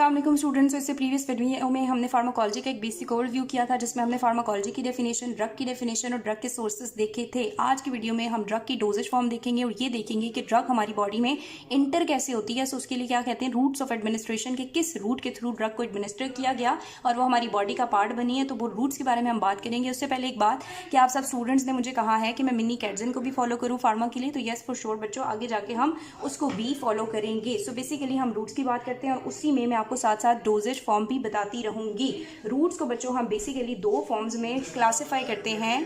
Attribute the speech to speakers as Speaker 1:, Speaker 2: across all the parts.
Speaker 1: अस्सलाम वालेकुम स्टूडेंट्स। इससे प्रीवियस वीडियो में हमने फार्माकोलॉजी का एक बेसिक ओवरव्यू किया था जिसमें हमने फार्माकोलॉजी की डेफिनेशन, ड्रग की डेफिनेशन और ड्रग के सोर्सेज देखे थे। आज की वीडियो में हम ड्रग की डोजेज फॉर्म देखेंगे और ये देखेंगे कि ड्रग हमारी बॉडी में इंटर कैसे होती है। सो उसके लिए क्या कहते हैं, रूट्स ऑफ एडमिनिस्ट्रेशन के किस रूट के थ्रू ड्रग को एडमिनिस्टर किया गया और वो हमारी बॉडी का पार्ट बनी है। तो वो रूट्स के बारे में हम बात करेंगे। उससे पहले एक बात कि आप सब स्टूडेंट्स ने मुझे कहा है कि मैं मिनी कैटजन को भी फॉलो करूँ फार्मा के लिए, तो यस फॉर श्योर बच्चों, आगे जाके हम उसको भी फॉलो करेंगे। सो बेसिकली हम रूट्स की बात करते हैं और उसी में मैं आपको साथ साथ डोजेज फॉर्म भी बताती रहूंगी। रूट्स को बच्चों हम बेसिकली दो फॉर्म्स में क्लासिफाई करते हैं।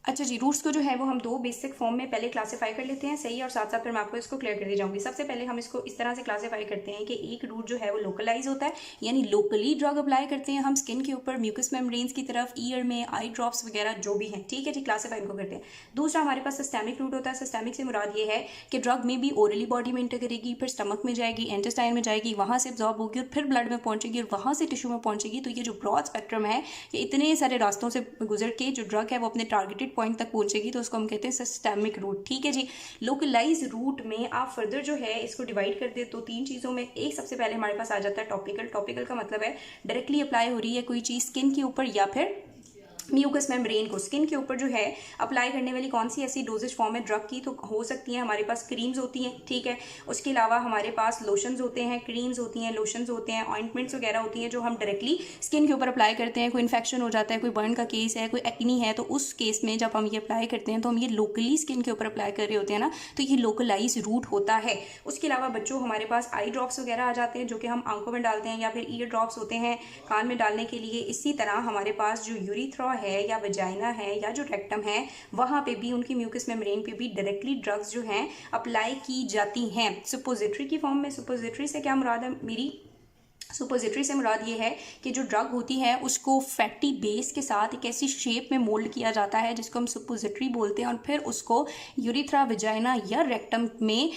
Speaker 1: अच्छा जी, रूट्स को जो है वो हम दो बेसिक फॉर्म में पहले क्लासिफाई कर लेते हैं, सही है, और साथ साथ फिर मैं आपको इसको क्लियर कर दी जाऊंगी। सबसे पहले हम इसको इस तरह से क्लासिफाई करते हैं कि एक रूट जो है वो लोकलाइज होता है, यानी लोकली ड्रग अप्लाई करते हैं हम स्किन के ऊपर, म्यूकस मेम्ब्रेन्स की तरफ, ईयर में, आई ड्रॉप्स वगैरह जो भी हैं, ठीक है जी, क्लासिफाई इनको करते हैं। दूसरा हमारे पास सिस्टेमिक रूट होता है। सिस्टेमिक से मुराद ये है कि ड्रग में भी ओरली बॉडी में इंटर करेगी, फिर स्टमक में जाएगी, इंटेस्टाइन में जाएगी, वहाँ से एब्जॉर्ब होगी और फिर ब्लड में पहुंचेगी और वहाँ से टिश्यू में पहुंचेगी। तो ये जो ब्रॉड स्पेक्ट्रम है, ये इतने सारे रास्तों से गुजर के जो ड्रग है वो अपने टारगेटेड पॉइंट तक पहुंचेगी, तो उसको हम कहते हैं सिस्टेमिक रूट, ठीक है जी। लोकलाइज रूट में आप फर्दर जो है इसको डिवाइड कर दे तो तीन चीजों में, एक सबसे पहले हमारे पास आ जाता है टॉपिकल। टॉपिकल का मतलब है डायरेक्टली अप्लाई हो रही है कोई चीज स्किन के ऊपर या फिर म्यूकस मेम्ब्रेन को, स्किन के ऊपर जो है अप्लाई करने वाली कौन सी ऐसी डोजेज फॉर्म है ड्रग की, तो हो सकती है हमारे पास क्रीम्स होती हैं, ठीक है। उसके अलावा हमारे पास लोशंस होते हैं, क्रीम्स होती हैं, लोशंस होते हैं, ऑइंटमेंट्स वगैरह होती हैं जो हम डायरेक्टली स्किन के ऊपर अप्लाई करते हैं। कोई इन्फेक्शन हो जाता है, कोई बर्न का केस है, कोई एक्नी है, तो उस केस में जब हम ये अप्लाई करते हैं तो हम ये लोकली स्किन के ऊपर अप्लाई कर रहे होते हैं ना, तो ये लोकलाइज रूट होता है। उसके अलावा बच्चों हमारे पास आई ड्रॉप्स वगैरह आ जाते हैं जो कि हम आंखों में डालते हैं, या फिर ईयर ड्रॉप्स होते हैं कान में डालने के लिए। इसी तरह हमारे पास जो यूरिथ्रा है या वजाइना है या जो रेक्टम है, वहां पे भी उनकी म्यूकस मेम्ब्रेन पे भी डायरेक्टली ड्रग्स जो हैं अप्लाई की जाती हैं सुपोजिटरी की फॉर्म में। सुपोजिटरी से क्या मुराद है मेरी? सुपोजिटरी से मुराद ये है कि जो ड्रग होती है उसको फैटी बेस के साथ एक ऐसी शेप में मोल्ड किया जाता है जिसको हम सुपोजिटरी बोलते हैं, और फिर उसको यूरिथ्रा, वजाइना या रेक्टम में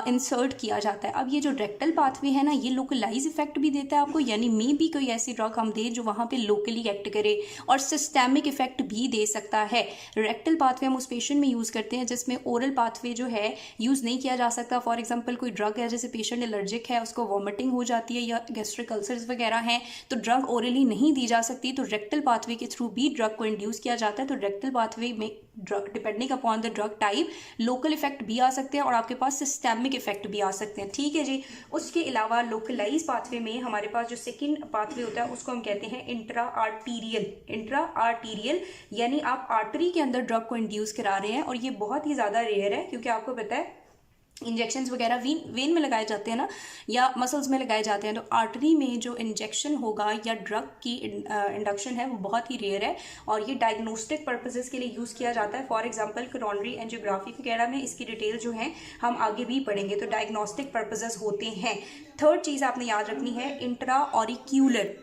Speaker 1: इंसर्ट किया जाता है। अब ये जो रेक्टल पाथवे है ना, ये लोकलाइज इफेक्ट भी देता है आपको, यानी मे भी कोई ऐसी ड्रग हम दें जो वहाँ पे लोकली एक्ट करे, और सिस्टेमिक इफेक्ट भी दे सकता है। रेक्टल पाथवे हम उस पेशेंट में यूज़ करते हैं जिसमें ओरल पाथवे जो है यूज़ नहीं किया जा सकता। फॉर एग्जाम्पल कोई ड्रग है, जैसे पेशेंट एलर्जिक है, उसको वॉमिटिंग हो जाती है या गैस्ट्रिक अल्सर्स वगैरह हैं, तो ड्रग ओरली नहीं दी जा सकती, तो रेक्टल पाथवे के थ्रू भी ड्रग को इंड्यूस किया जाता है। तो रेक्टल पाथवे में drug depending upon the drug type local effect भी आ सकते हैं और आपके पास सिस्टेमिक इफेक्ट भी आ सकते हैं, ठीक है जी। उसके अलावा लोकलाइज पाथवे में हमारे पास जो सेकंड पाथवे होता है उसको हम कहते हैं इंट्रा आर्टीरियल। इंट्रा आर्टीरियल यानी आप आर्टरी के अंदर ड्रग को इंड्यूस करा रहे हैं, और ये बहुत ही ज़्यादा रेयर है क्योंकि आपको पता है इंजेक्शंस वगैरह वेन में लगाए जाते हैं ना, या मसल्स में लगाए जाते हैं, तो आर्टरी में जो इंजेक्शन होगा या ड्रग की इंडक्शन है वो बहुत ही रेयर है, और ये डायग्नोस्टिक पर्पसेस के लिए यूज़ किया जाता है। फॉर एग्जांपल कोरोनरी एंजियोग्राफी वगैरह में इसकी डिटेल जो है हम आगे भी पढ़ेंगे, तो डायग्नोस्टिक पर्पसेस होते हैं। थर्ड चीज़ आपने याद रखनी है इंट्रा ऑरिक्यूलर।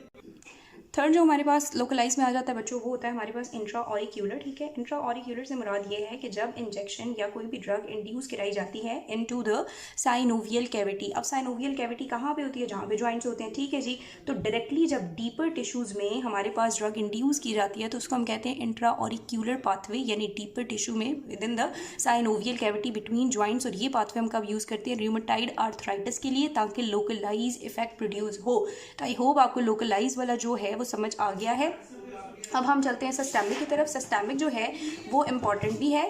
Speaker 1: थर्ड जो हमारे पास लोकलाइज में आ जाता है बच्चों, वो होता है हमारे पास इंट्रा ऑरिक्यूलर, ठीक है। इंट्रा ऑरिक्यूलर से मुराद ये है कि जब इंजेक्शन या कोई भी ड्रग इंड्यूस कराई जाती है इनटू द साइनोवियल कैविटी। अब साइनोवियल कैविटी कहाँ पे होती है? जहाँ पे जॉइंट्स होते हैं, ठीक है जी। तो डायरेक्टली जब डीपर टिश्यूज में हमारे पास ड्रग इंड्यूस की जाती है तो उसको हम कहते हैं इंट्रा ऑरिक्यूलर पाथवे, यानी डीपर टिश्यू में with in the synovial cavity between joints. और ये पाथवे हम कब यूज़ करते हैं? रूमेटाइड आर्थराइटिस के लिए, ताकि लोकलाइज इफेक्ट प्रोड्यूस हो। तो आई होप आपको लोकलाइज वाला जो है समझ आ गया है। अब हम चलते हैं सिस्टेमिक की तरफ। सिस्टेमिक जो है वो इम्पॉर्टेंट भी है।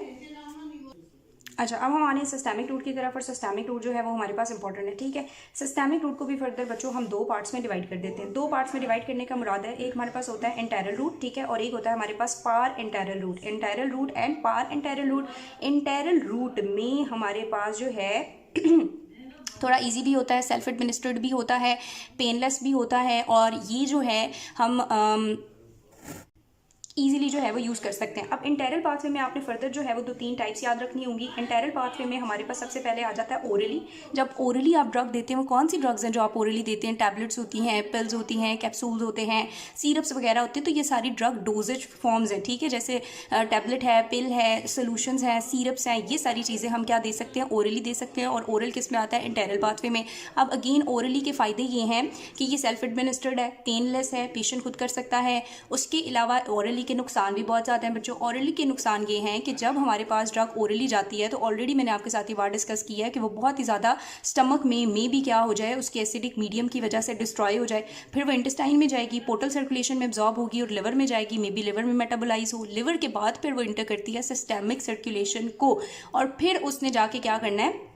Speaker 1: अच्छा, अब हम आने हैं सिस्टेमिक रूट की तरफ, और सिस्टेमिक रूट जो है वो हमारे पास इंपॉर्टेंट है, ठीक है। सिस्टेमिक रूट को भी फर्दर बच्चों हम दो पार्ट्स में डिवाइड कर देते हैं। दो पार्ट्स में डिवाइड करने का मुराद है, एक हमारे पास होता है एंटेरल रूट, ठीक है, और एक होता है हमारे पास parenteral route. Enteral route and parenteral route. Enteral route में हमारे पास जो है थोड़ा इजी भी होता है, सेल्फ एडमिनिस्ट्रेड भी होता है, पेनलेस भी होता है, और ये जो है हम ईजिली जो है वो यूज़ कर सकते हैं। अब इंटेरल पाथवे में आपने फर्दर जो है वो दो तीन टाइप्स याद रखनी होंगी। इंटेरल पाथवे में हमारे पास सबसे पहले आ जाता है ओरली। जब ओरली आप ड्रग देते हैं, वो कौन सी ड्रग्स हैं जो आप ओरली देते हैं? टैबलेट्स होती हैं, पिल्स होती हैं, कैप्सूल्स होते हैं, सीरप्स वगैरह होते हैं, तो ये सारी ड्रग डोजेज फॉर्म्स हैं, ठीक है। जैसे टैबलेट है, पिल है, सोल्यूशंस हैं, सीरप्स हैं, ये सारी चीज़ें हम क्या दे सकते हैं? ओरली दे सकते हैं। और ओरल किस में आता है? इंटेरल पाथवे में। अब अगेन ओरली के फ़ायदे ये हैं कि ये सेल्फ एडमिनिस्ट्रेड है, पेनलेस है, पेशेंट खुद कर सकता है। उसके अलावा ओरली ओरली के नुकसान भी बहुत ज़्यादा हैं बच्चों। ओरली के नुकसान ये हैं कि जब हमारे पास ड्रग ओरली जाती है तो ऑलरेडी मैंने आपके साथ ये बात डिस्कस की है कि वो बहुत ही ज़्यादा स्टमक में भी क्या हो जाए, उसके एसिडिक मीडियम की वजह से डिस्ट्रॉय हो जाए, फिर वो इंटेस्टाइन में जाएगी, पोर्टल सर्कुलेशन में एब्जॉर्ब होगी और लिवर में जाएगी, मे बी लिवर में मेटाबोलाइज हो, लिवर के बाद फिर वो इंटर करती है सिस्टेमिक सर्कुलेशन को, और फिर उसने जाके क्या करना है,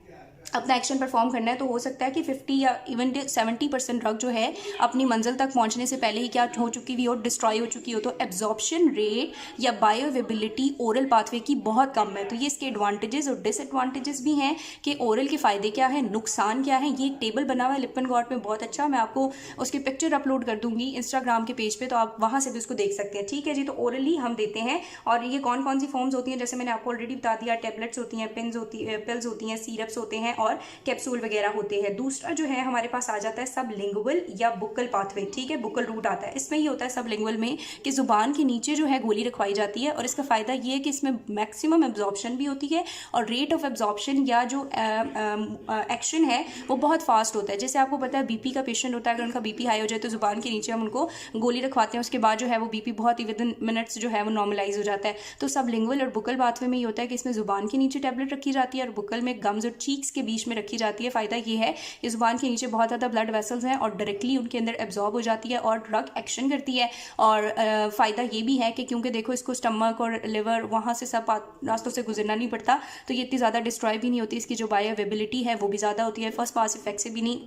Speaker 1: अपना एक्शन परफॉर्म करना है। तो हो सकता है कि 50 या इवन 70% ड्रग जो है अपनी मंजिल तक पहुंचने से पहले ही क्या हो चुकी हुई हो, डिस्ट्रॉय हो चुकी हो। तो एब्जॉर्प्शन रेट या बायोअवेबिलिटी ओरल पाथवे की बहुत कम है। तो ये इसके एडवांटेजेस और डिसएडवांटेजेस भी हैं कि ओरल के फ़ायदे क्या है, नुकसान क्या है। ये एक टेबल बना हुआ है लिप्पन गॉट में, बहुत अच्छा, मैं आपको उसकी पिक्चर अपलोड कर दूंगी इंस्टाग्राम के पेज पे, तो आप वहाँ से भी उसको देख सकते हैं। ठीक है जी। तो ओरली हम देते हैं, और ये कौन कौन सी फॉर्म्स होती हैं, जैसे मैंने आपको ऑलरेडी बता दिया, टेबलेट्स होती हैं, पिल्स होती हैं, सीरप्स होते हैं और कैप्सूल वगैरह होते हैं। दूसरा जो है हमारे पास आ जाता है सबलिंगुअल या बुक्कल पाथवे। ठीक है, बुक्कल रूट आता है। इसमें ये होता है सबलिंगुअल में कि जुबान के नीचे जो है गोली रखवाई जाती है, और इसका फायदा ये है कि इसमें मैक्सिमम एब्जॉर्प्शन भी होती है और रेट ऑफ एब्जॉर्प्शन या जो एक्शन है वो बहुत फास्ट होता है। जैसे आपको पता है बीपी का पेशेंट होता है, अगर उनका बीपी हाई हो जाए तो जुबान के नीचे हम उनको गोली रखवाते हैं, उसके बाद जो है वो बीपी बहुत ही विदिन मिनट्स जो है वो नॉर्मलाइज हो जाता है। तो सबलिंगुअल और बुक्कल पाथवे में ये होता है कि इसमें जुबान के नीचे टैबलेट रखी जाती है और बुक्कल में गम्स और चीक्स के बीच में रखी जाती है। फ़ायदा ये है कि जुबान के नीचे बहुत ज़्यादा ब्लड वेसल्स हैं और डायरेक्टली उनके अंदर एब्जॉर्ब हो जाती है और ड्रग एक्शन करती है। और फ़ायदा ये भी है कि क्योंकि देखो इसको स्टमक और लिवर वहाँ से सब रास्तों से गुजरना नहीं पड़ता, तो ये इतनी ज़्यादा डिस्ट्रॉय भी नहीं होती। इसकी जो बायोअवेबिलिटी है वो भी ज़्यादा होती है, फर्स्ट पास इफेक्ट से भी नहीं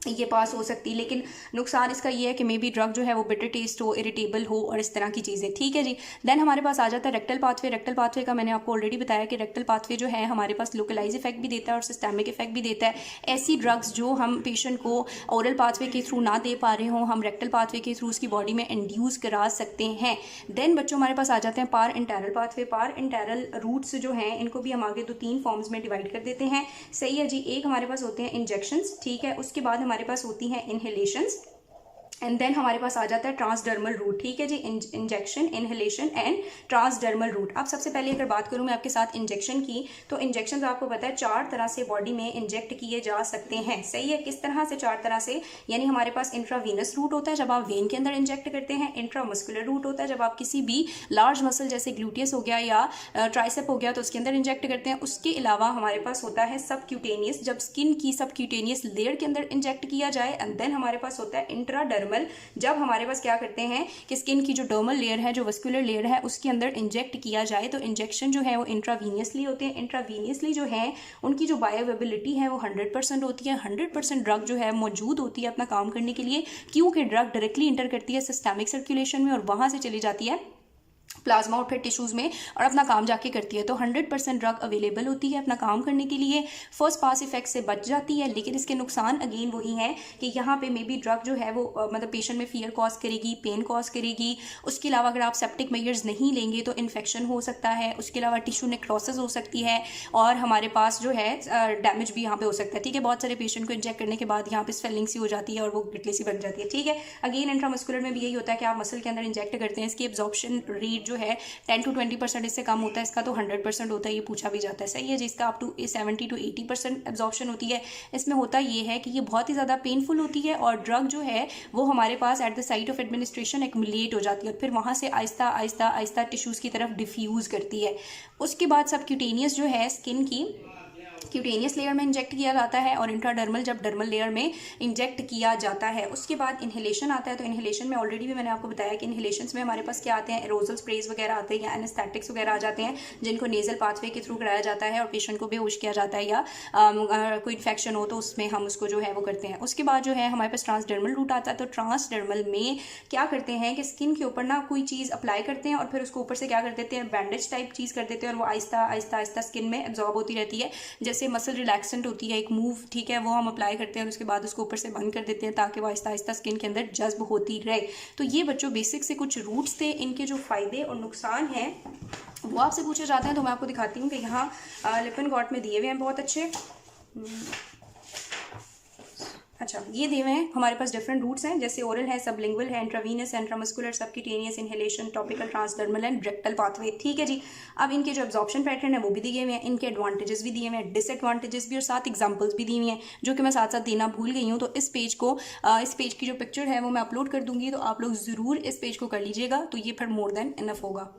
Speaker 1: ये पास हो सकती। लेकिन नुकसान इसका ये है कि मे बी ड्रग जो है वो बिटर टेस्ट हो, इरिटेबल हो और इस तरह की चीज़ें। ठीक है जी। देन हमारे पास आ जाता है रेक्टल पाथवे। रेक्टल पाथवे का मैंने आपको ऑलरेडी बताया कि रेक्टल पाथवे जो है हमारे पास लोकलाइज इफेक्ट भी देता है और सिस्टेमिक इफेक्ट भी देता है। ऐसी ड्रग्स जो हम पेशेंट को ओरल पाथवे के थ्रू ना दे पा रहे हों, हम रेक्टल पाथवे के थ्रू उसकी बॉडी में इंड्यूस करा सकते हैं। देन बच्चों हमारे पास आ जाते हैं पार इंटरल पाथवे। पार इंटरल रूट्स जो हैं इनको भी हम आगे 2-3 फॉर्म्स में डिवाइड कर देते हैं। सही है जी। एक हमारे पास होते हैं इंजेक्शंस, ठीक है, उसके बाद हमारे पास होती हैं इनहेलेशंस, एंड देन हमारे पास आ जाता है ट्रांसडर्मल रूट। ठीक है जी। Injection, inhalation and transdermal route. अब सबसे पहले अगर बात करूं मैं आपके साथ इंजेक्शन की, तो इंजेक्शन आपको पता है 4 तरह से बॉडी में इंजेक्ट किए जा सकते हैं। सही है। किस तरह से? 4 तरह से, यानी हमारे पास इंट्रावीनस रूट होता है जब आप वेन के अंदर इंजेक्ट करते हैं, इंट्रामस्कुलर रूट होता है जब आप किसी भी लार्ज मसल जैसे ग्लूटियस हो गया या ट्राइसेप हो गया तो उसके अंदर इंजेक्ट करते हैं। उसके अलावा हमारे पास होता है सबक्यूटेनियस, जब स्किन की सबक्यूटेनियस लेयर के अंदर इंजेक्ट किया जाए। एंड देन हमारे पास होता है इंट्राडर्मल, जब हमारे पास क्या करते हैं कि स्किन की जो डर्मल लेयर है, जो वस्कुलर लेयर है, उसके अंदर इंजेक्ट किया जाए। तो इंजेक्शन जो है वो इंट्रावीनियसली होते हैं। इंट्रावीनियसली जो है उनकी जो बायोअवेबिलिटी है वो 100% होती है। 100% ड्रग जो है मौजूद होती है अपना काम करने के लिए, क्योंकि ड्रग डायरेक्टली इंटर करती है सिस्टेमिक सर्कुलेशन में और वहां से चली जाती है प्लाज्मा और फिर टिश्यूज़ में और अपना काम जाके करती है। तो 100% ड्रग अवेलेबल होती है अपना काम करने के लिए, फर्स्ट पास इफेक्ट से बच जाती है। लेकिन इसके नुकसान अगेन वही हैं कि यहाँ पे मे बी ड्रग जो है वो मतलब पेशेंट में फियर कॉज करेगी, पेन कॉज करेगी। उसके अलावा अगर आप सेप्टिक मेजर्स नहीं लेंगे तो इन्फेक्शन हो सकता है। उसके अलावा टिश्यू नेक्रोसिस हो सकती है और हमारे पास जो है डैमेज भी यहाँ पे हो सकता है। ठीक है। बहुत सारे पेशेंट को इंजेक्ट करने के बाद यहाँ पे स्वेलिंग सी हो जाती है और वो गिटली सी बन जाती है। ठीक है। अगेन इंट्रामस्कुलर में भी यही होता है कि आप मसल के अंदर इंजेक्ट करते हैं, इसकी एब्जॉर्प्शन रेट जो है 10 to 20% इससे कम होता है। इसका तो 100% होता है, ये पूछा भी जाता है। सही है। जिसका अप टू 70 to 80% एब्जॉर्प्शन होती है। इसमें होता ये है कि ये बहुत ही ज़्यादा पेनफुल होती है और ड्रग जो है वो हमारे पास at the site of administration accumulate हो जाती है और फिर वहाँ से आहिस्ता आहिस्ता आहिस्ता टिश्यूज़ की तरफ डिफ्यूज़ करती है। उसके बाद सबक्यूटेनियस जो है स्किन की क्यूटेनियस लेयर में इंजेक्ट किया जाता है और इंट्राडर्मल जब डर्मल लेयर में इंजेक्ट किया जाता है। उसके बाद इनहेलेशन आता है। तो इनहेलेशन में ऑलरेडी भी मैंने आपको बताया कि इनहेलेशंस में हमारे पास क्या आते हैं, एरोजल स्प्रेज वगैरह आते हैं या एनेस्थेटिक्स वगैरह आ जाते हैं जिनको नेजल पाथवे के थ्रू कराया जाता है और पेशेंट को बेहोश किया जाता है या कोई इन्फेक्शन हो तो उसमें हम उसको जो है वो करते हैं। उसके बाद जो है हमारे पास ट्रांसडर्मल रूट आता है। तो ट्रांसडर्मल में क्या करते हैं कि स्किन के ऊपर ना कोई चीज़ अप्लाई करते हैं और फिर उसको ऊपर से क्या कर देते हैं, बैंडेज टाइप चीज़ कर देते हैं और वो आहिस्ता आहिस्ता आहिस्ता स्किन में एब्जॉर्ब होती रहती है। जैसे मसल रिलैक्सेंट होती है एक मूव, ठीक है, वो हम अप्लाई करते हैं और उसके बाद उसको ऊपर से बंद कर देते हैं ताकि वो आहिस्ता आहिस्ता स्किन के अंदर जज्ब होती रहे। तो ये बच्चों बेसिक से कुछ रूट्स थे, इनके जो फायदे और नुकसान हैं वो आपसे पूछे जाते हैं। तो मैं आपको दिखाती हूँ कि यहाँ लिप्पन गॉट में दिए हुए हैं बहुत अच्छे। अच्छा, ये दिए हुए हैं हमारे पास डिफरेंट रूट्स हैं, जैसे ओरल है, सबलिंगुअल है, intravenous, intramuscular, subcutaneous, inhalation, topical, transdermal and rectal pathway. ठीक है जी। अब इनके जो एब्जॉर्प्शन पैटर्न है वो भी दिए हुए हैं, इनके एडवांटेजेस भी दिए हुए हैं, डिसएडवांटेजेस भी, और साथ एग्जांपल्स भी दी हुई हैं जो कि मैं साथ साथ देना भूल गई हूँ। तो इस पेज की जो पिक्चर है वो मैं अपलोड कर दूंगी, तो आप लोग ज़रूर इस पेज को कर लीजिएगा, तो ये फिर मोर देन इनफ होगा।